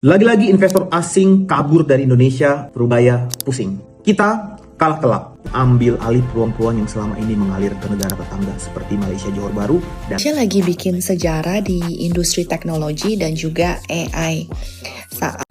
Lagi-lagi investor asing kabur dari Indonesia, Rubaya pusing. Kita kalah telak, ambil alih peluang-peluang yang selama ini mengalir ke negara tetangga seperti Malaysia, Johor Bahru, dan Malaysia lagi bikin sejarah di industri teknologi dan juga AI.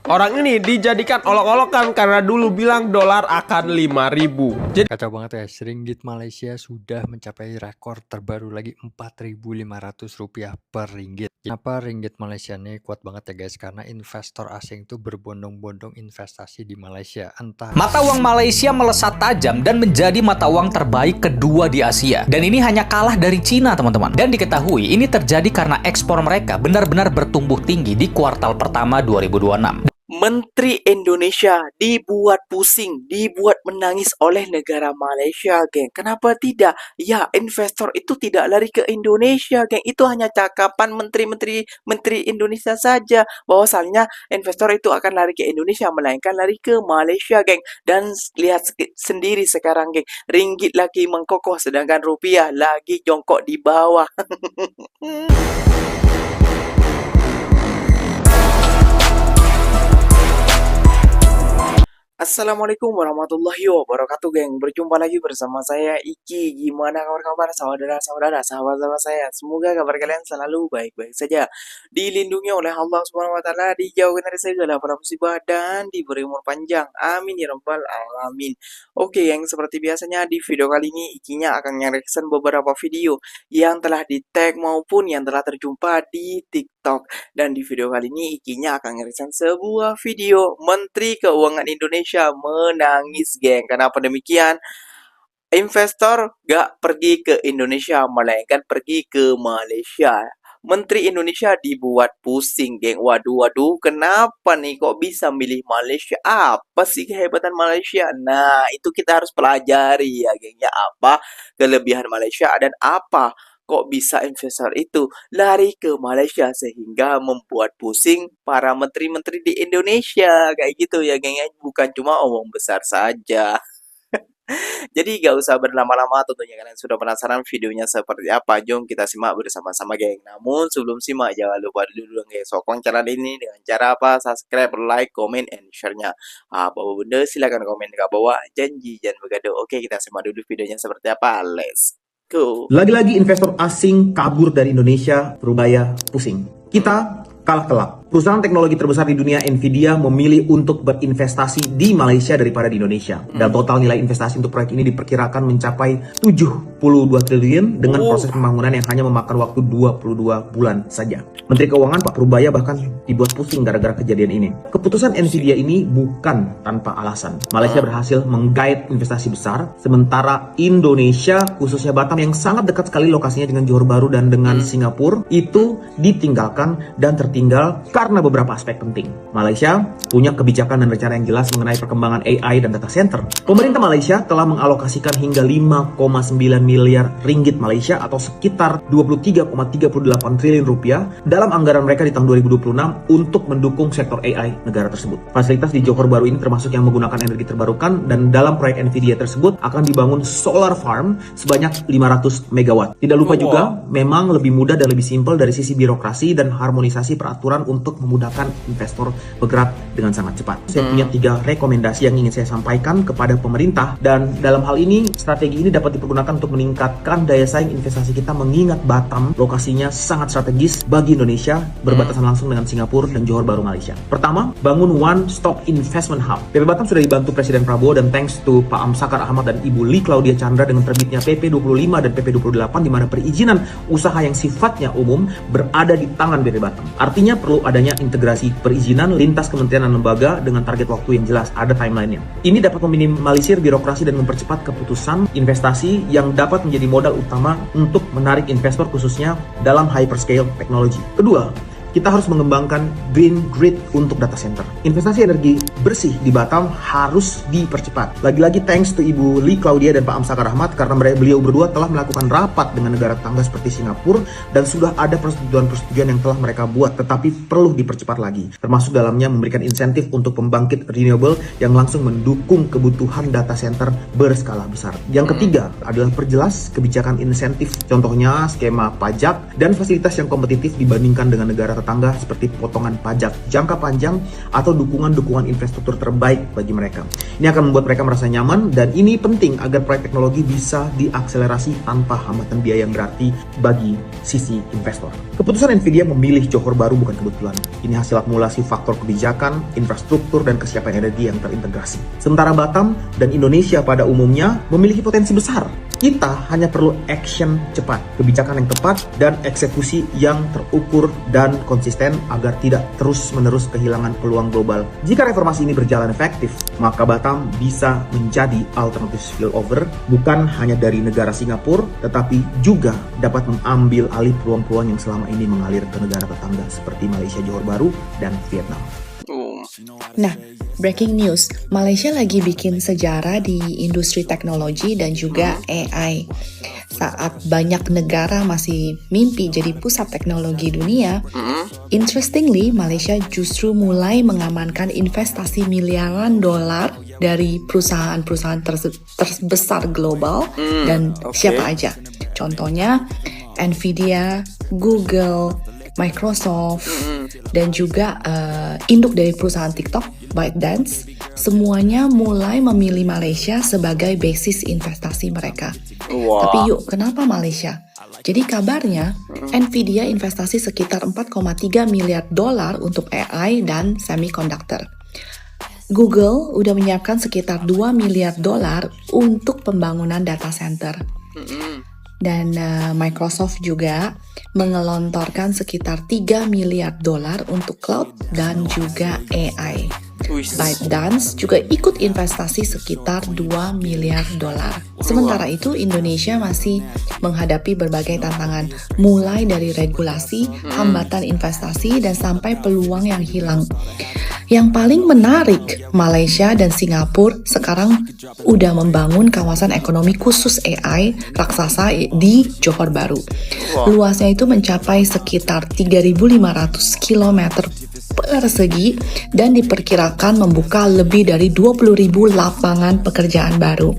Orang ini dijadikan olok-olokan karena dulu bilang dolar akan 5.000. Jadi Kacau banget ya, ringgit Malaysia sudah mencapai rekor terbaru lagi Rp4.500 per ringgit. Kenapa ringgit Malaysia ini kuat banget ya guys? Karena investor asing itu berbondong-bondong investasi di Malaysia. Entah Mata uang Malaysia melesat tajam dan menjadi mata uang terbaik kedua di Asia. Dan ini hanya kalah dari Cina, teman-teman. Dan diketahui ini terjadi karena ekspor mereka benar-benar bertumbuh tinggi di kuartal pertama 2026. Menteri Indonesia dibuat pusing, dibuat menangis oleh negara Malaysia, geng. Kenapa tidak? Ya, investor itu tidak lari ke Indonesia, geng. Itu hanya cakapan menteri Indonesia saja. Bahwasannya investor itu akan lari ke Indonesia, melainkan lari ke Malaysia, geng. Dan lihat sendiri sekarang, geng. Ringgit lagi mengkokoh, sedangkan rupiah lagi jongkok di bawah. Assalamualaikum warahmatullahi wabarakatuh, geng. Berjumpa lagi bersama saya Iki. Gimana kabar saudara-saudara, sahabat-sahabat saya? Semoga kabar kalian selalu baik-baik saja, dilindungi oleh Allah Subhanahu wa taala, dijauhkan dari segala musibah dan diberi umur panjang. Amin ya rabbal alamin. Oke, yang seperti biasanya di video kali ini Ikinya akan mereaction beberapa video yang telah di-tag maupun yang telah terjumpa di TikTok. Dan di video kali ini Ikinya akan mereaction sebuah video Menteri Keuangan Indonesia menangis, geng. Kenapa demikian? Investor gak pergi ke Indonesia, melainkan pergi ke Malaysia. Menteri Indonesia dibuat pusing, geng. Waduh, kenapa nih kok bisa milih Malaysia? Apa sih kehebatan Malaysia? Nah, itu kita harus pelajari ya, geng. Ya, apa kelebihan Malaysia dan apa kok bisa investor itu lari ke Malaysia sehingga membuat pusing para menteri-menteri di Indonesia. Kayak gitu ya, geng. Bukan cuma omong besar saja. Jadi gak usah berlama-lama, tentunya kalian sudah penasaran videonya seperti apa. Jom kita simak bersama-sama, geng. Namun sebelum simak, jangan lupa dulu dong, geng, sokong channel ini dengan cara apa? Subscribe, like, comment, and share-nya. Apa benda silahkan komen di bawah. Janji jangan begaduh. Oke, kita simak dulu videonya seperti apa. Let's go. lagi-lagi investor asing kabur dari Indonesia, Rubaya pusing. Kita kalah telak. Perusahaan teknologi terbesar di dunia, Nvidia, memilih untuk berinvestasi di Malaysia daripada di Indonesia. Dan total nilai investasi untuk proyek ini diperkirakan mencapai 72 triliun dengan proses pembangunan yang hanya memakan waktu 22 bulan saja. Menteri Keuangan Pak Rubaya bahkan dibuat pusing gara-gara kejadian ini. Keputusan Nvidia ini bukan tanpa alasan. Malaysia berhasil menggait investasi besar, sementara Indonesia, khususnya Batam yang sangat dekat sekali lokasinya dengan Johor Bahru dan dengan Singapura, itu ditinggalkan dan tertinggal karena beberapa aspek penting. Malaysia punya kebijakan dan rencana yang jelas mengenai perkembangan AI dan data center. Pemerintah Malaysia telah mengalokasikan hingga 5,9 miliar ringgit Malaysia atau sekitar 23,38 triliun rupiah dalam anggaran mereka di tahun 2026 untuk mendukung sektor AI negara tersebut. Fasilitas di Johor Bahru ini termasuk yang menggunakan energi terbarukan, dan dalam proyek Nvidia tersebut akan dibangun solar farm sebanyak 500 megawatt. Tidak lupa juga, memang lebih mudah dan lebih simpel dari sisi birokrasi dan harmonisasi peraturan untuk memudahkan investor bergerak dengan sangat cepat. Saya punya 3 rekomendasi yang ingin saya sampaikan kepada pemerintah, dan dalam hal ini strategi ini dapat dipergunakan untuk meningkatkan daya saing investasi kita, mengingat Batam lokasinya sangat strategis bagi Indonesia, berbatasan langsung dengan Singapura dan Johor Bahru Malaysia. Pertama, bangun One Stop Investment Hub. PP Batam sudah dibantu Presiden Prabowo dan thanks to Pak Amsakar Ahmad dan Ibu Lee Claudia Chandra dengan terbitnya PP 25 dan PP 28, di mana perizinan usaha yang sifatnya umum berada di tangan PP Batam. Artinya perlu adanya integrasi perizinan lintas kementerian dan lembaga dengan target waktu yang jelas, ada timelinenya. Ini dapat meminimalisir birokrasi dan mempercepat keputusan investasi yang dapat menjadi modal utama untuk menarik investor khususnya dalam hyperscale teknologi. Kedua, kita harus mengembangkan green grid untuk data center. Investasi energi bersih di Batam harus dipercepat. Lagi-lagi thanks to Ibu Lee Claudia dan Pak Amsakar Ahmad, karena beliau berdua telah melakukan rapat dengan negara tetangga seperti Singapura, dan sudah ada persetujuan-persetujuan yang telah mereka buat, tetapi perlu dipercepat lagi. Termasuk dalamnya memberikan insentif untuk pembangkit renewable yang langsung mendukung kebutuhan data center berskala besar. Yang ketiga adalah perjelas kebijakan insentif, contohnya skema pajak dan fasilitas yang kompetitif dibandingkan dengan negara tetangga seperti potongan pajak jangka panjang atau dukungan-dukungan infrastruktur terbaik bagi mereka. Ini akan membuat mereka merasa nyaman, dan ini penting agar proyek teknologi bisa diakselerasi tanpa hambatan biaya yang berarti bagi sisi investor. Keputusan Nvidia memilih Johor Bahru bukan kebetulan. Ini hasil akumulasi faktor kebijakan, infrastruktur, dan kesiapan energi yang terintegrasi. Sementara Batam dan Indonesia pada umumnya memiliki potensi besar. Kita hanya perlu action cepat, kebijakan yang tepat, dan eksekusi yang terukur dan konsisten agar tidak terus-menerus kehilangan peluang global. Jika reformasi ini berjalan efektif, maka Batam bisa menjadi alternatif spillover bukan hanya dari negara Singapura, tetapi juga dapat mengambil alih peluang-peluang yang selama ini mengalir ke negara tetangga seperti Malaysia, Johor Bahru, dan Vietnam. Nah, breaking news, Malaysia lagi bikin sejarah di industri teknologi dan juga AI. Saat banyak negara masih mimpi jadi pusat teknologi dunia, interestingly, Malaysia justru mulai mengamankan investasi miliaran dolar dari perusahaan-perusahaan terbesar global dan siapa aja. Contohnya, Nvidia, Google, Microsoft, dan juga induk dari perusahaan TikTok, ByteDance, semuanya mulai memilih Malaysia sebagai basis investasi mereka. Tapi yuk, kenapa Malaysia? Jadi kabarnya, Nvidia investasi sekitar 4,3 miliar dolar untuk AI dan semiconductor. Google udah menyiapkan sekitar 2 miliar dolar untuk pembangunan data center. Dan Microsoft juga mengelontorkan sekitar 3 miliar dolar untuk cloud dan juga AI. ByteDance juga ikut investasi sekitar 2 miliar dolar. Sementara itu, Indonesia masih menghadapi berbagai tantangan, mulai dari regulasi, hambatan investasi, dan sampai peluang yang hilang. Yang paling menarik, Malaysia dan Singapura sekarang udah membangun kawasan ekonomi khusus AI raksasa di Johor Bahru. Luasnya itu mencapai sekitar 3.500 km persegi dan diperkirakan membuka lebih dari 20.000 lapangan pekerjaan baru.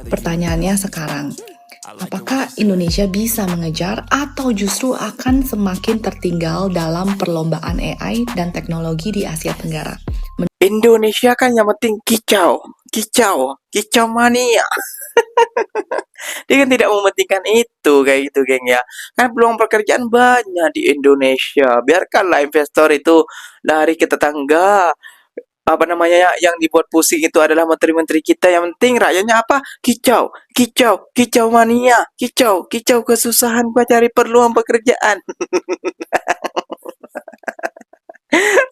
Pertanyaannya sekarang, apakah Indonesia bisa mengejar atau justru akan semakin tertinggal dalam perlombaan AI dan teknologi di Asia Tenggara? Indonesia kan yang penting kicau mania. Dia kan tidak mementingkan itu kayak gitu, geng ya. Kan peluang pekerjaan banyak di Indonesia. Biarkanlah investor itu lari ke tetangga. Apa namanya, yang dibuat pusing itu adalah menteri-menteri kita. Yang penting rakyatnya apa? Kicau mania. Kicau kesusahan gua cari peluang pekerjaan.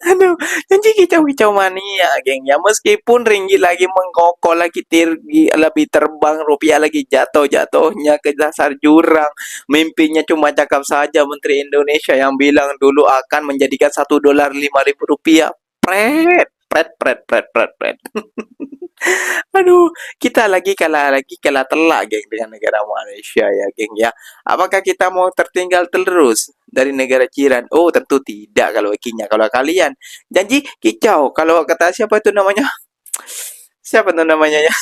Aduh, janji kicau mania, geng ya. Meskipun ringgit lagi mengkokok, lagi lebih terbang, rupiah lagi jatuhnya ke dasar jurang. Mimpinya cuma cakap saja Menteri Indonesia yang bilang dulu akan menjadikan $1 5.000 rupiah. Pret. Aduh, kita kalah telak, geng, dengan negara Malaysia ya, geng ya. Apakah kita mau tertinggal terus dari negara jiran? Oh, tentu tidak kalau ikinya. Kalau kalian janji kicau, kalau kata siapa itu namanya ya?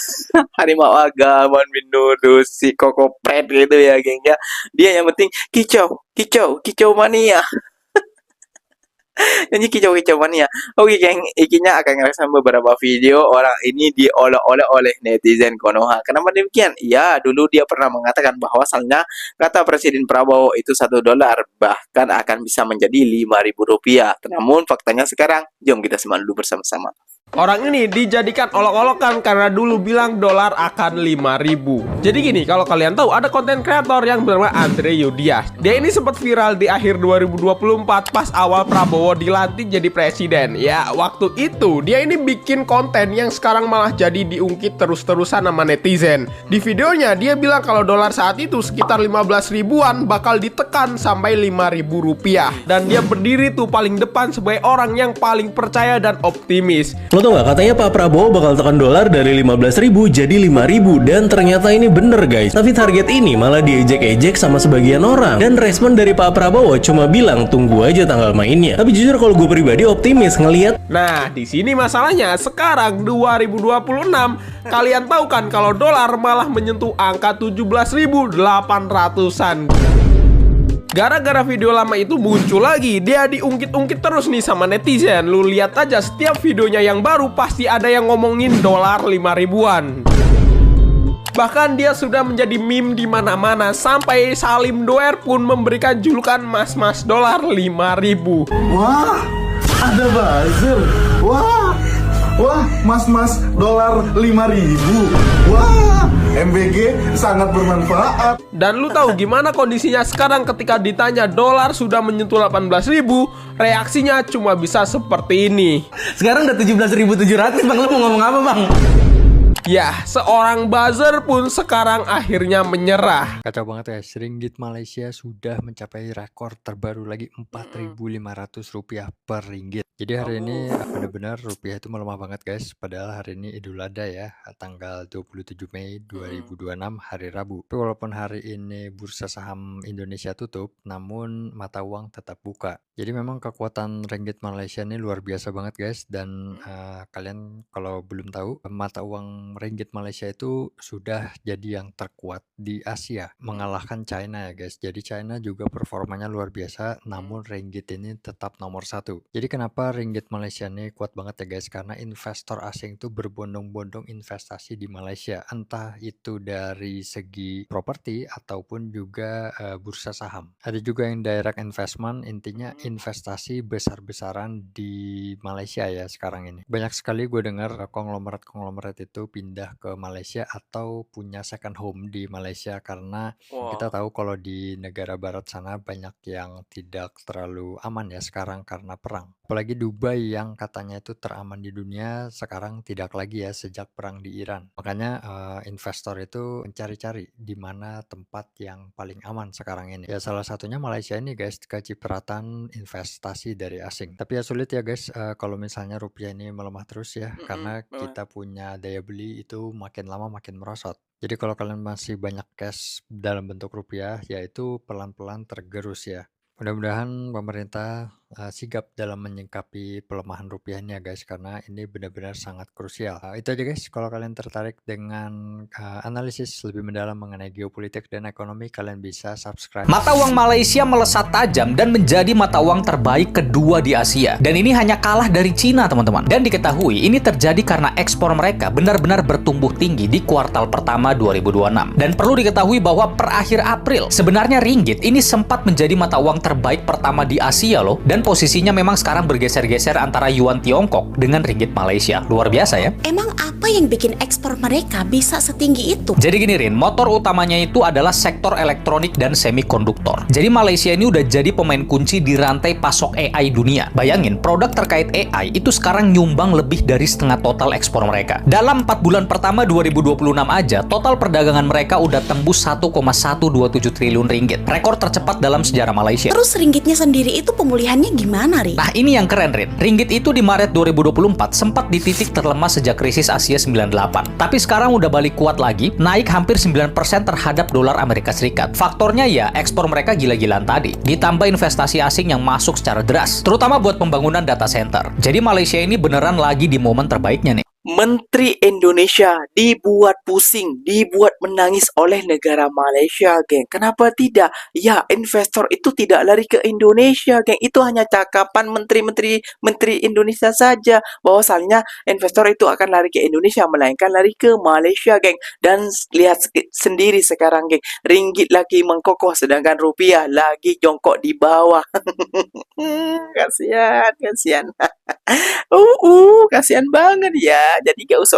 Harimau Agaman Binurus, si Kokopret gitu ya, geng ya. Dia yang penting kicau mania. Jadi kicau mania. Oke, geng, ikinya akan ngerasa beberapa video orang ini diolok-olok oleh netizen Konoha. Kenapa demikian? Ya, dulu dia pernah mengatakan bahwasannya kata Presiden Prabowo itu $1 bahkan akan bisa menjadi Rp5.000. Namun faktanya sekarang, jom kita simak dulu bersama-sama. Orang ini dijadikan olok-olokan karena dulu bilang dolar akan 5.000. Jadi gini, kalau kalian tahu ada konten kreator yang bernama Andre Yudias. Dia ini sempat viral di akhir 2024 pas awal Prabowo dilantik jadi presiden. Ya, waktu itu dia ini bikin konten yang sekarang malah jadi diungkit terus-terusan sama netizen. Di videonya dia bilang kalau dolar saat itu sekitar 15 ribuan bakal ditekan sampai 5.000 rupiah. Dan dia berdiri tuh paling depan sebagai orang yang paling percaya dan optimis. Lo tau gak, katanya Pak Prabowo bakal tekan dolar dari 15.000 jadi 5.000. Dan ternyata ini bener, guys. Tapi target ini malah diejek-ejek sama sebagian orang. Dan respon dari Pak Prabowo cuma bilang tunggu aja tanggal mainnya. Tapi jujur kalau gue pribadi optimis ngelihat. Nah, di sini masalahnya sekarang 2026. Kalian tahu kan kalau dolar malah menyentuh angka 17.800-an. Gara-gara video lama itu muncul lagi, dia diungkit-ungkit terus nih sama netizen. Lu lihat aja setiap videonya yang baru pasti ada yang ngomongin dolar 5.000-an. Bahkan dia sudah menjadi meme di mana-mana, sampai Salim Doer pun memberikan julukan mas-mas dolar 5.000. Wah, ada buzzer. Wah, mas-mas dolar 5.000. Wah, MBG sangat bermanfaat. Dan lu tahu gimana kondisinya sekarang ketika ditanya dolar sudah menyentuh 18.000, reaksinya cuma bisa seperti ini. Sekarang udah 17.700 Bang, lu mau ngomong apa Bang? Ya, seorang buzzer pun sekarang akhirnya menyerah. Kacau banget ya, ringgit Malaysia sudah mencapai rekor terbaru lagi Rp4.500 per ringgit. Jadi hari ini benar-benar rupiah itu melemah banget guys. Padahal hari ini Idul Adha ya, tanggal 27 Mei 2026 hari Rabu. Tapi walaupun hari ini bursa saham Indonesia tutup, namun mata uang tetap buka. Jadi memang kekuatan ringgit Malaysia ini luar biasa banget guys. Dan kalian kalau belum tahu, mata uang ringgit Malaysia itu sudah jadi yang terkuat di Asia, mengalahkan China ya guys. Jadi China juga performanya luar biasa, namun ringgit ini tetap nomor satu. Jadi kenapa ringgit Malaysia ini kuat banget ya guys? Karena investor asing itu berbondong-bondong investasi di Malaysia, entah itu dari segi properti ataupun juga bursa saham. Ada juga yang direct investment, intinya investasi besar-besaran di Malaysia ya sekarang ini. Banyak sekali gue dengar konglomerat-konglomerat itu pindah ke Malaysia atau punya second home di Malaysia karena kita tahu kalau di negara barat sana banyak yang tidak terlalu aman ya sekarang karena perang. Apalagi Dubai yang katanya itu teraman di dunia sekarang tidak lagi ya sejak perang di Iran. Makanya investor itu mencari-cari di mana tempat yang paling aman sekarang ini. Ya salah satunya Malaysia ini guys, kecipratan investasi dari asing. Tapi ya sulit ya guys kalau misalnya rupiah ini melemah terus ya karena kita punya daya beli itu makin lama makin merosot. Jadi kalau kalian masih banyak cash dalam bentuk rupiah, yaitu pelan-pelan tergerus ya. Mudah-mudahan pemerintah sigap dalam menyikapi pelemahan rupiah ini ya guys, karena ini benar-benar sangat krusial. Itu aja guys, kalau kalian tertarik dengan analisis lebih mendalam mengenai geopolitik dan ekonomi, kalian bisa subscribe. Mata uang Malaysia melesat tajam dan menjadi mata uang terbaik kedua di Asia. Dan ini hanya kalah dari Cina teman-teman. Dan diketahui ini terjadi karena ekspor mereka benar-benar bertumbuh tinggi di kuartal pertama 2026. Dan perlu diketahui bahwa per akhir April, sebenarnya ringgit ini sempat menjadi mata uang terbaik pertama di Asia loh. Dan posisinya memang sekarang bergeser-geser antara yuan Tiongkok dengan ringgit Malaysia. Luar biasa ya. Emang apa yang bikin ekspor mereka bisa setinggi itu? Jadi gini Rin, motor utamanya itu adalah sektor elektronik dan semikonduktor. Jadi Malaysia ini udah jadi pemain kunci di rantai pasok AI dunia. Bayangin, produk terkait AI itu sekarang nyumbang lebih dari setengah total ekspor mereka. Dalam 4 bulan pertama 2026 aja, total perdagangan mereka udah tembus 1,127 triliun ringgit. Rekor tercepat dalam sejarah Malaysia. Terus ringgitnya sendiri itu pemulihannya gimana, Ri? Nah ini yang keren Rin, ringgit itu di Maret 2024 sempat di titik terlemah sejak krisis Asia 98. Tapi sekarang udah balik kuat lagi, naik hampir 9% terhadap dolar Amerika Serikat. Faktornya ya ekspor mereka gila-gilaan tadi, ditambah investasi asing yang masuk secara deras, terutama buat pembangunan data center. Jadi Malaysia ini beneran lagi di momen terbaiknya nih. Menteri Indonesia dibuat pusing, dibuat menangis oleh negara Malaysia, geng. Kenapa tidak? Ya, investor itu tidak lari ke Indonesia, geng. Itu hanya cakapan menteri Indonesia saja. Bahwasannya investor itu akan lari ke Indonesia, melainkan lari ke Malaysia, geng. Dan lihat sendiri sekarang, geng. Ringgit lagi mengkokoh, sedangkan rupiah lagi jongkok di bawah. Kasihan. Kasihan banget ya. Jadi gak usah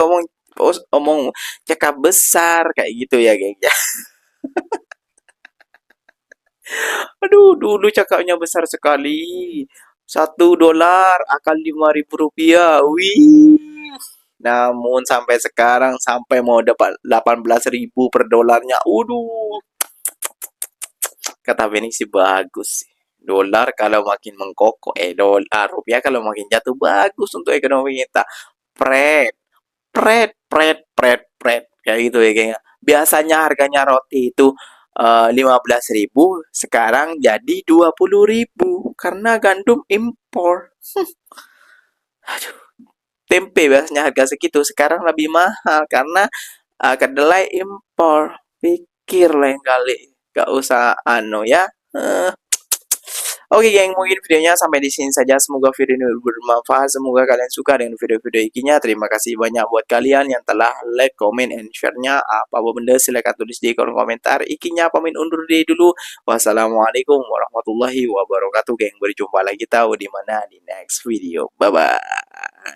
omong cakap besar kayak gitu ya, geng. Aduh, dulu cakapnya besar sekali. $1 akan Rp5.000. Wih. Namun sampai sekarang sampai mau dapat 18.000 per dolarnya. Waduh. Kata Beni sih bagus sih. Dolar kalau makin mengkokoh, rupiah kalau makin jatuh bagus untuk ekonomi kita. Pret. Kayak gitu ya, geng. Biasanya harganya roti itu 15.000, sekarang jadi 20.000 karena gandum impor. Aduh. Tempe biasanya harga segitu, sekarang lebih mahal karena kedelai impor. Pikir lain kali, gak usah ya. Oke geng, mungkin videonya sampai di sini saja. Semoga video ini bermanfaat. Semoga kalian suka dengan video-video ikinya. Terima kasih banyak buat kalian yang telah like, comment, and share-nya. Apa benda silakan tulis di kolom komentar. Ikinya pamit undur diri dulu. Wassalamualaikum warahmatullahi wabarakatuh geng. Berjumpa lagi tahu di mana di next video. Bye bye.